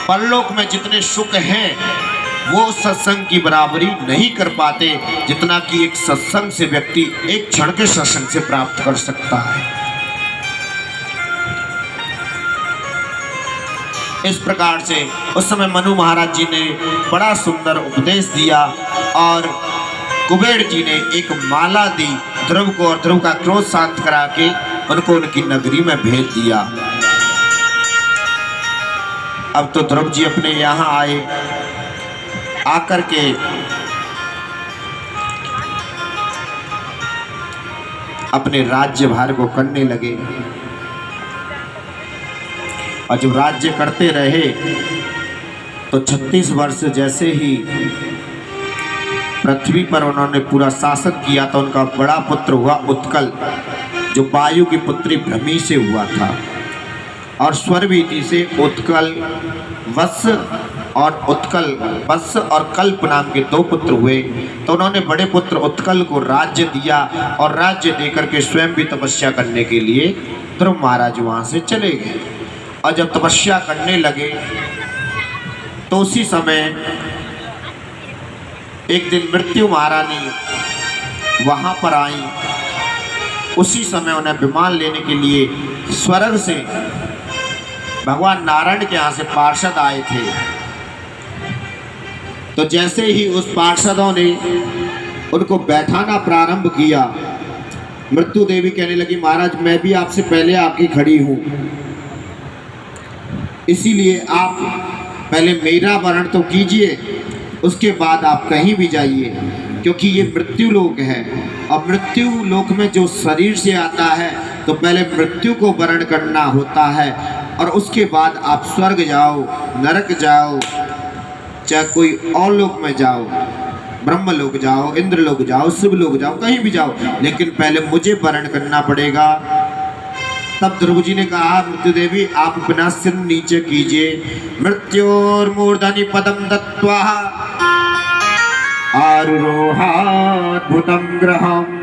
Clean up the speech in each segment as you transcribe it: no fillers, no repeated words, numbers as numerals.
परलोक में जितने सुख हैं वो सत्संग की बराबरी नहीं कर पाते जितना कि एक सत्संग से व्यक्ति एक क्षण के सत्संग से प्राप्त कर सकता है। इस प्रकार से उस समय मनु महाराज जी ने बड़ा सुंदर उपदेश दिया और कुबेर जी ने एक माला दी ध्रुव को और ध्रुव का क्रोध शांत करा के उनको उनकी नगरी में भेज दिया। अब तो ध्रुव जी अपने यहाँ आए, आकर के अपने राज्य भार को करने लगे और जब राज्य करते रहे तो 36 वर्ष जैसे ही पृथ्वी पर उन्होंने पूरा शासन किया तो उनका बड़ा पुत्र हुआ उत्कल, जो वायु की पुत्री भ्रमी से हुआ था, और स्वरवीति से उत्कल वत्स और कल्प नाम के 2 पुत्र हुए। तो उन्होंने बड़े पुत्र उत्कल को राज्य दिया और राज्य देकर के स्वयं भी तपस्या करने के लिए ध्रुव महाराज वहाँ से चले गए। और जब तपस्या करने लगे तो उसी समय एक दिन मृत्यु महारानी वहाँ पर आई। उसी समय उन्हें विमान लेने के लिए स्वर्ग से भगवान नारायण के यहाँ से पार्षद आए थे। तो जैसे ही उस पार्षदों ने उनको बैठाना प्रारंभ किया, मृत्यु देवी कहने लगी महाराज मैं भी आपसे पहले आके खड़ी हूँ, इसीलिए आप पहले मेरा वर्ण तो कीजिए, उसके बाद आप कहीं भी जाइए, क्योंकि ये मृत्यु लोक है। अब मृत्यु लोक में जो शरीर से आता है तो पहले मृत्यु को वर्ण करना होता है और उसके बाद आप स्वर्ग जाओ, नरक जाओ, चाहे कोई और लोक में जाओ, ब्रह्म लोक जाओ, इंद्र लोक जाओ, शिव लोक जाओ, कहीं भी जाओ, लेकिन पहले मुझे वर्ण करना पड़ेगा। तब ध्रुव जी ने कहा मृत्यु देवी आप अपना सिर नीचे कीजिए। मृत्योर्मूर्धनि पदम दत्वा आरुरोहाद्भुतं ग्रहम्।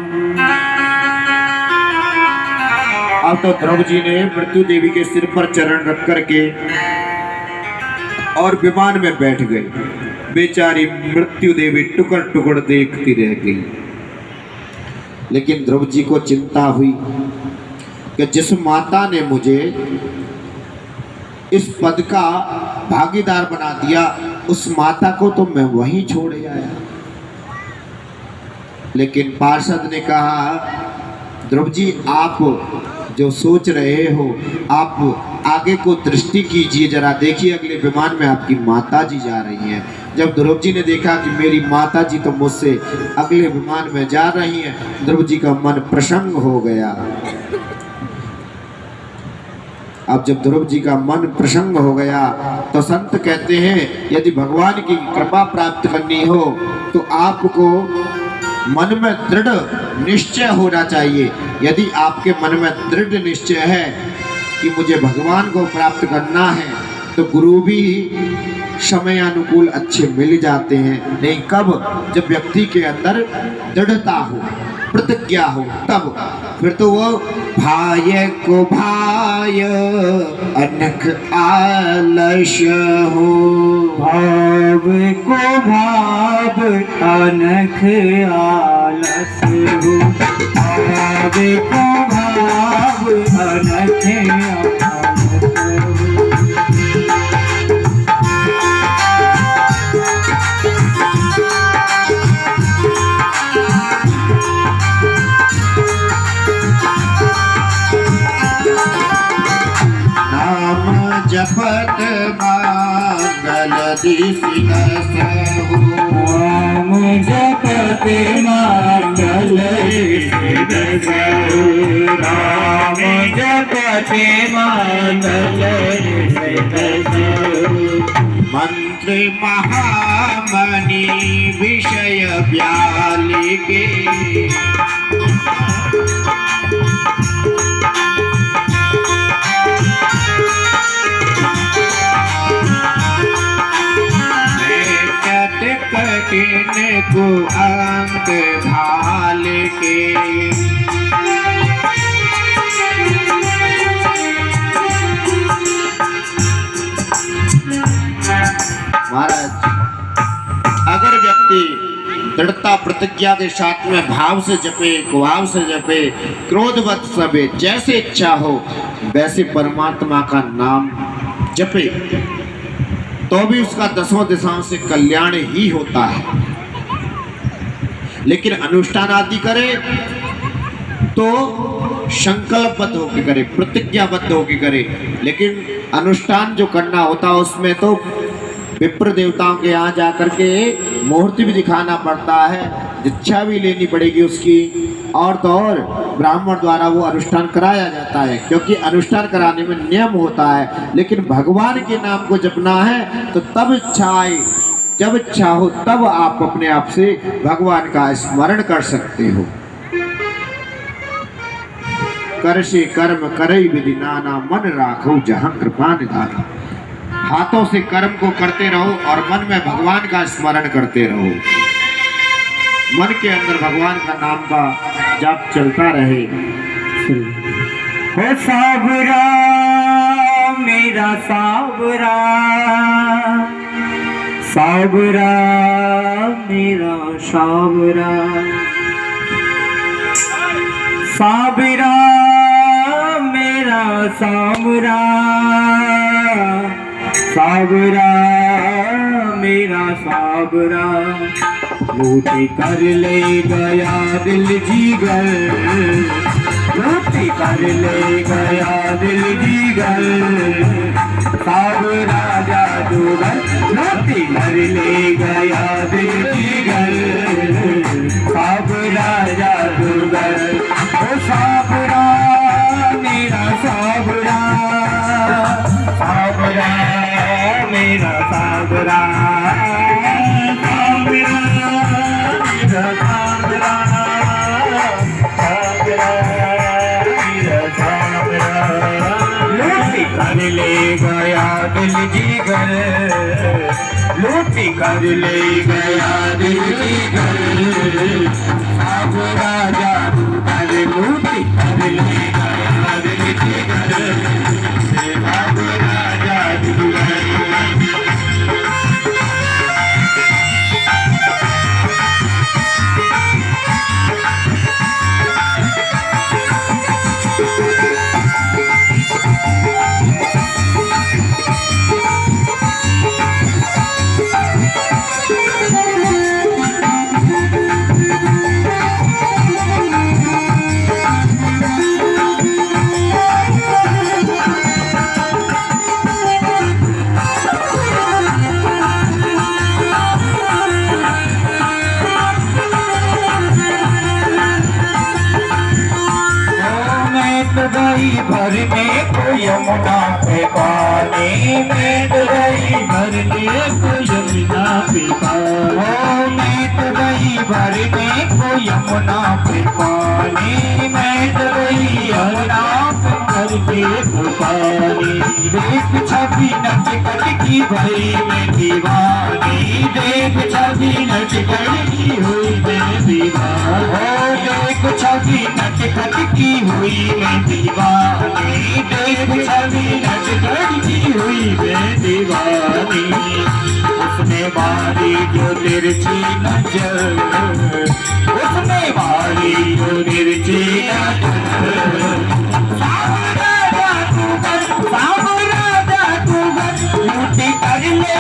अब तो ध्रुव जी ने मृत्यु देवी के सिर पर चरण रख करके और विमान में बैठ गए। बेचारी मृत्यु देवी टुकड़ टुकड़ देखती रह गई। लेकिन ध्रुव जी को चिंता हुई कि जिस माता ने मुझे इस पद का भागीदार बना दिया उस माता को तो मैं वहीं छोड़ आया। लेकिन पार्षद ने कहा ध्रुव जी आप जो सोच रहे हो आप आगे को दृष्टि कीजिए, जरा देखिए अगले विमान में आपकी माता जी जा रही हैं। जब ध्रुव जी ने देखा कि मेरी माता जी तो मुझसे अगले विमान में जा रही हैं, ध्रुव जी का मन प्रसन्न हो गया। अब जब ध्रुव जी का मन प्रसन्न हो गया तो संत कहते हैं यदि भगवान की कृपा प्राप्त करनी हो तो आपको मन में दृढ़ निश्चय होना चाहिए। यदि आपके मन में दृढ़ निश्चय है कि मुझे भगवान को प्राप्त करना है तो गुरु भी समय अनुकूल अच्छे मिल जाते हैं। नहीं कब, जब व्यक्ति के अंदर दृढ़ता हो, प्रतिज्ञा हो, तब फिर तो वो भाय को भाय अनख आलस्य हो, भाव को भाव अनख आलस्य हो, भाव को भाव अनख आलस्य हो। जपत मंगल दिसिनसहु, राम जपत मंगल दिसिनसहु, राम जपत मंगल दिसिनसहु। मंत्र महामणि विषय व्यालिके, कठिन को अंत भाल के, महाराज अगर व्यक्ति दृढ़ता प्रतिज्ञा के साथ में भाव से जपे, कुभाव से जपे, क्रोधवत सबे, जैसे इच्छा हो वैसे परमात्मा का नाम जपे, तो भी उसका दसों दिशाओं से कल्याण ही होता है। लेकिन अनुष्ठान आदि करे तो संकल्पबद्ध होकर करे, प्रतिज्ञाबद्ध होकर करे। लेकिन अनुष्ठान जो करना होता है उसमें तो विप्र देवताओं के यहाँ जाकर के मूर्ति भी दिखाना पड़ता है, दीक्षा भी लेनी पड़ेगी उसकी, और तो और ब्राह्मण द्वारा वो अनुष्ठान कराया जाता है, क्योंकि अनुष्ठान कराने में नियम होता है। लेकिन भगवान के नाम को जपना है तो तब इच्छा आए, जब इच्छा हो तब आप अपने आप से भगवान का स्मरण कर सकते हो। कर से कर्म करई विधि नाना, मन राखो जहाँ कृपा निधाना। हाथों से कर्म को करते रहो और मन में भगवान का स्मरण करते रहो। मन के अंदर भगवान का नाम का जाप चलता रहे। हो साबरा मेरा साबरा, साबरा मेरा साबरा, साबरा मेरा साबरा, साबरा मेरा साबरा। लूटी कर ले गया दिल जीगर, लूटी कर ले गया दिल जीगर, साबरा जादूगर। लूटी कर ले गया दिल जीगर, साबरा जादूगर। ओ साबरा मेरा साबरा, साबरा मेरा साबरा, साबरा मेरा साबरा, साबरा मेरा साबरा। लूटी कर ले गया दिल जीगर, लूटी कर ले गया दिल जीगर, साबरा जादूगर। लूटी कर ले गया दिल जीगर, साबरा जादूगर। गई भरने को यमुना पे पानी, मैं गई भरने को यमुना पे पानी, मैं गई भरने को यमुना पे पानी, मैं गई यमुना पे भरने को पानी। देख छवि नटखट की भई में दीवानी, देख छवि नटखट की हुई में दीवानी, देख छवि नटखट की हुई में दीवानी, देख छवि नटखट की हुई में दीवानी। उसने मारी जो तिरछी नजर, उसने मारी जो तिरछी नजर, सावरा जादूगर, सावरा जादूगर। लूटी कर ले